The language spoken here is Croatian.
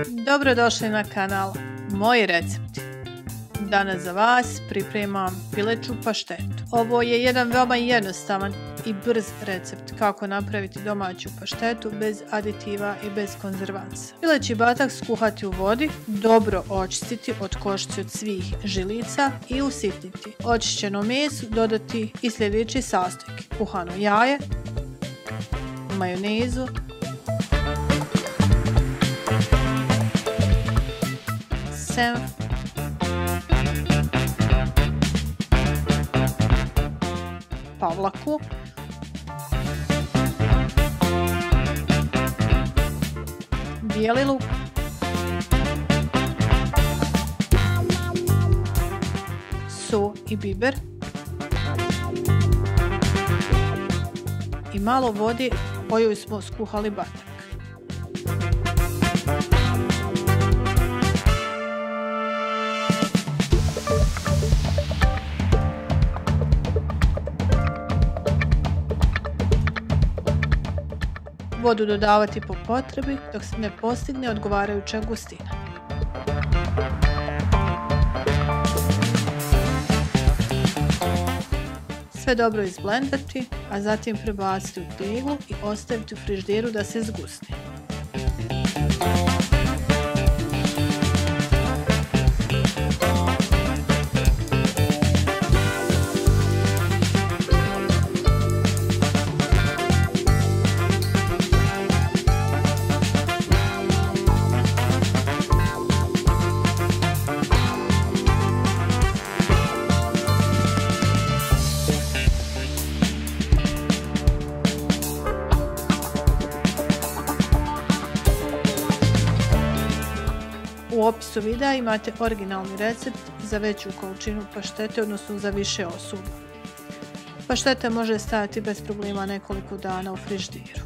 Dobrodošli na kanal Moji recepti. Danas za vas pripremam pileću paštetu. Ovo je jedan veoma jednostavan i brz recept kako napraviti domaću paštetu bez aditiva i bez konzervansa. Pileći batak skuhati u vodi, dobro očistiti od koščice od svih žilica i usitniti. Očišćeno meso dodati i sljedeći sastojke: kuhano jaje, majonezu, senf, pavlaku, bijeli luk, so i biber i malo vode koju smo skuhali batak. Vodu dodavati po potrebi dok se ne postigne odgovarajuća gustina. Sve dobro izblendati, a zatim prebaciti u teglu i ostaviti u frižideru da se zgusne. U opisu videa imate originalni recept za veću količinu paštete, odnosno za više osoba. Pašteta može stajati bez problema nekoliko dana u frižideru.